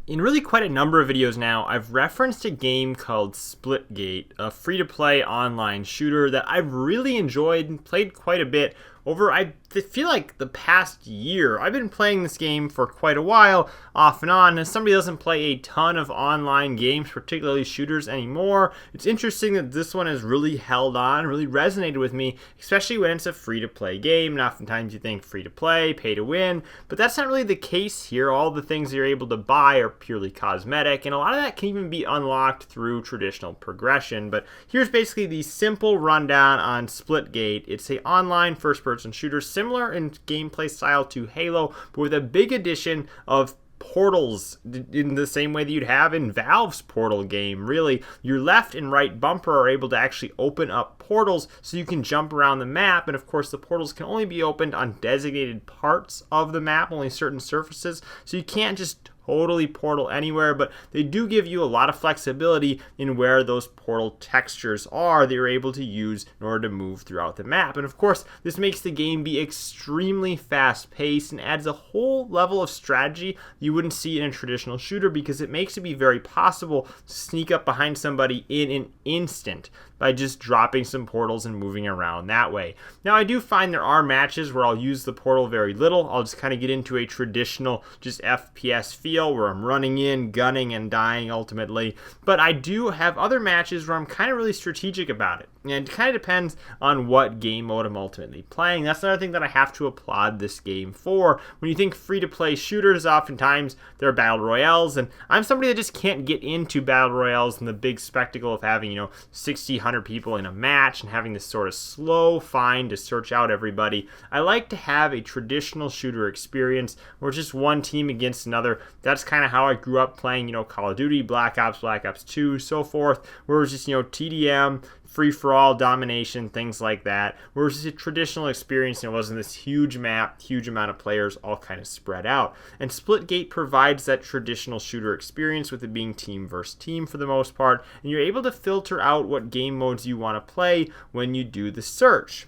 In really quite a number of videos now, I've referenced a game called Splitgate, a free-to-play online shooter that I've really enjoyed and played quite a bit over, I feel like, the past year. I've been playing this game for quite a while, off and on. As somebody who doesn't play a ton of online games, particularly shooters anymore, it's interesting that this one has really held on, really resonated with me, especially when it's a free-to-play game. And oftentimes you think free-to-play, pay-to-win, but that's not really the case here. All the things that you're able to buy are purely cosmetic, and a lot of that can even be unlocked through traditional progression. But here's basically the simple rundown on Splitgate. It's an online first-person shooter similar in gameplay style to Halo, but with a big addition of portals in the same way that you'd have in Valve's Portal game. Really, your left and right bumper are able to actually open up portals so you can jump around the map, and of course the portals can only be opened on designated parts of the map, only certain surfaces, so you can't just totally portal anywhere, but they do give you a lot of flexibility in where those portal textures are that you're able to use in order to move throughout the map. And of course, this makes the game be extremely fast-paced and adds a whole level of strategy you wouldn't see in a traditional shooter, because it makes it be very possible to sneak up behind somebody in an instant by just dropping some portals and moving around that way. Now, I do find there are matches where I'll use the portal very little. I'll just kind of get into a traditional just FPS feel where I'm running in, gunning, and dying ultimately. But I do have other matches where I'm kind of really strategic about it. And it kind of depends on what game mode I'm ultimately playing. That's another thing that I have to applaud this game for. When you think free-to-play shooters, oftentimes they're battle royales, and I'm somebody that just can't get into battle royales and the big spectacle of having, 60, 100 people in a match and having this sort of slow find to search out everybody. I like to have a traditional shooter experience where it's just one team against another. That's kind of how I grew up playing, Call of Duty, Black Ops 2, so forth, where it was just, TDM, free-for-all, domination, things like that, where it was just a traditional experience and it wasn't this huge map, huge amount of players all kind of spread out. And Splitgate provides that traditional shooter experience with it being team versus team for the most part, and you're able to filter out what game modes you want to play when you do the search.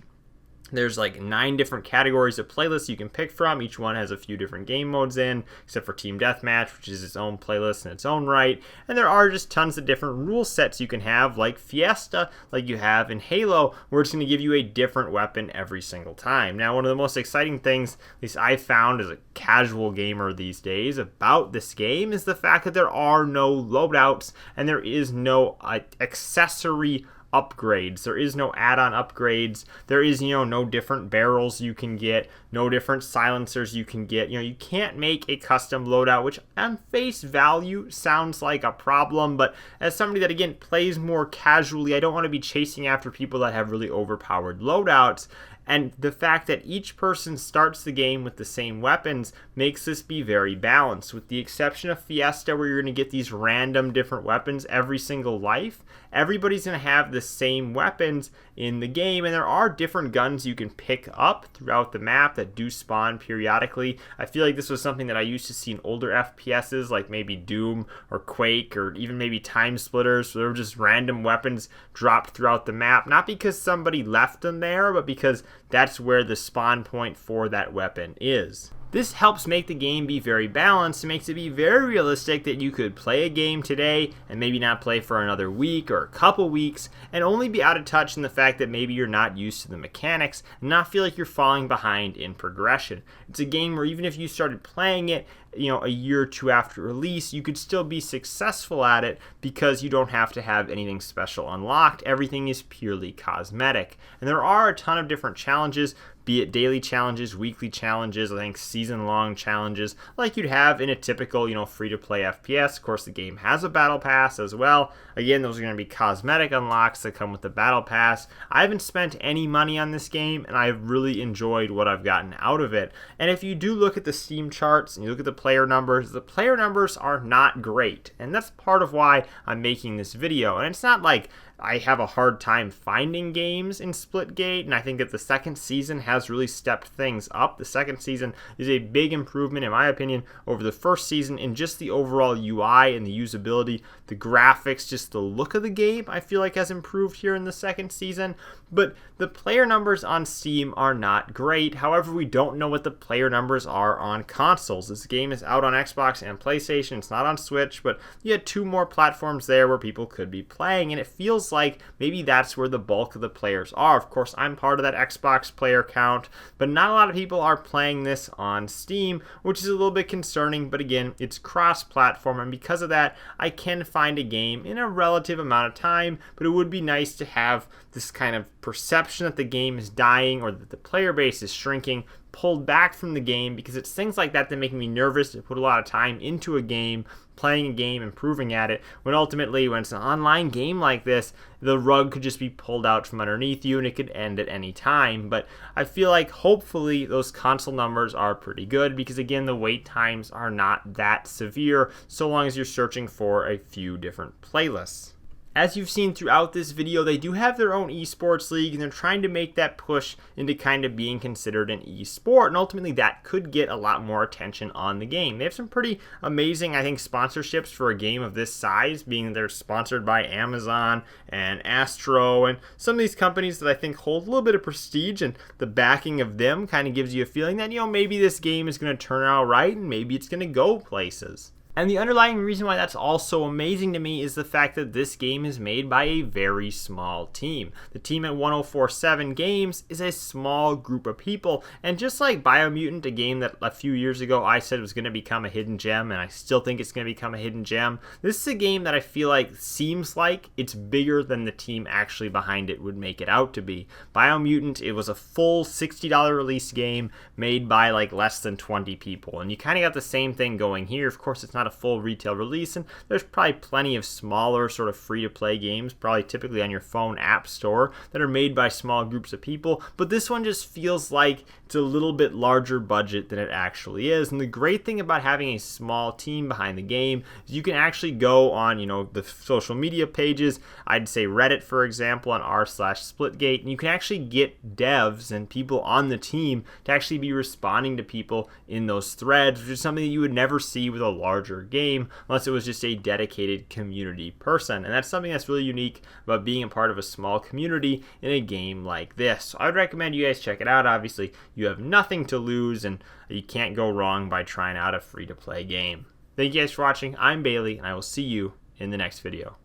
There's like 9 different categories of playlists you can pick from. Each one has a few different game modes in, except for Team Deathmatch, which is its own playlist in its own right. And there are just tons of different rule sets you can have, like Fiesta, like you have in Halo, where it's going to give you a different weapon every single time. Now, one of the most exciting things, at least I found as a casual gamer these days, about this game is the fact that there are no loadouts and there is no accessory upgrades. There is no add-on upgrades. There is, no different barrels you can get, no different silencers you can get. You can't make a custom loadout, which on face value sounds like a problem, but as somebody that, again, plays more casually, I don't want to be chasing after people that have really overpowered loadouts. And the fact that each person starts the game with the same weapons makes this be very balanced. With the exception of Fiesta, where you're going to get these random different weapons every single life, everybody's going to have the same weapons in the game, and there are different guns you can pick up throughout the map that do spawn periodically. I feel like this was something that I used to see in older FPSs, like maybe Doom or Quake, or even maybe Time Splitters, so there were just random weapons dropped throughout the map, not because somebody left them there, but because that's where the spawn point for that weapon is. This helps make the game be very balanced. It makes it be very realistic that you could play a game today and maybe not play for another week or a couple weeks and only be out of touch in the fact that maybe you're not used to the mechanics and not feel like you're falling behind in progression. It's a game where even if you started playing it, a year or two after release, you could still be successful at it because you don't have to have anything special unlocked. Everything is purely cosmetic. And there are a ton of different challenges, be it daily challenges, weekly challenges, I think season-long challenges, like you'd have in a typical, free-to-play FPS. Of course, the game has a battle pass as well. Again, those are going to be cosmetic unlocks that come with the battle pass. I haven't spent any money on this game, and I've really enjoyed what I've gotten out of it. And if you do look at the Steam charts and you look at the player numbers are not great. And that's part of why I'm making this video. And it's not like I have a hard time finding games in Splitgate, and I think that the second season has really stepped things up. The second season is a big improvement, in my opinion, over the first season in just the overall UI and the usability, the graphics, just the look of the game, I feel like has improved here in the second season. But the player numbers on Steam are not great. However, we don't know what the player numbers are on consoles. This game is out on Xbox and PlayStation. It's not on Switch, but you had 2 more platforms there where people could be playing, and it feels like maybe that's where the bulk of the players are. Of course, I'm part of that Xbox player count, but not a lot of people are playing this on Steam, which is a little bit concerning. But again, it's cross-platform, and because of that, I can find a game in a relative amount of time. But it would be nice to have this kind of perception that the game is dying or that the player base is shrinking pulled back from the game, because it's things like that that make me nervous to put a lot of time into a game, playing a game, improving at it, when ultimately, when it's an online game like this, the rug could just be pulled out from underneath you and it could end at any time. But I feel like hopefully those console numbers are pretty good, because again, the wait times are not that severe so long as you're searching for a few different playlists. As you've seen throughout this video, they do have their own esports league, and they're trying to make that push into kind of being considered an esport, and ultimately that could get a lot more attention on the game. They have some pretty amazing, I think, sponsorships for a game of this size, being they're sponsored by Amazon and Astro, and some of these companies that I think hold a little bit of prestige, and the backing of them kind of gives you a feeling that, maybe this game is going to turn out right, and maybe it's going to go places. And the underlying reason why that's all so amazing to me is the fact that this game is made by a very small team. The team at 1047 Games is a small group of people, and just like Biomutant, a game that a few years ago I said was going to become a hidden gem, and I still think it's going to become a hidden gem, this is a game that I feel like seems like it's bigger than the team actually behind it would make it out to be. Biomutant, it was a full $60 release game made by like less than 20 people, and you kind of got the same thing going here. Of course, it's not a full retail release, and there's probably plenty of smaller sort of free-to-play games, probably typically on your phone app store, that are made by small groups of people, but this one just feels like it's a little bit larger budget than it actually is. And the great thing about having a small team behind the game is you can actually go on, the social media pages, I'd say Reddit, for example, on r/Splitgate, and you can actually get devs and people on the team to actually be responding to people in those threads, which is something that you would never see with a larger game unless it was just a dedicated community person. And that's something that's really unique about being a part of a small community in a game like this. So I would recommend you guys check it out. Obviously, you have nothing to lose, and you can't go wrong by trying out a free-to-play game. Thank you guys for watching. I'm Bailey, and I will see you in the next video.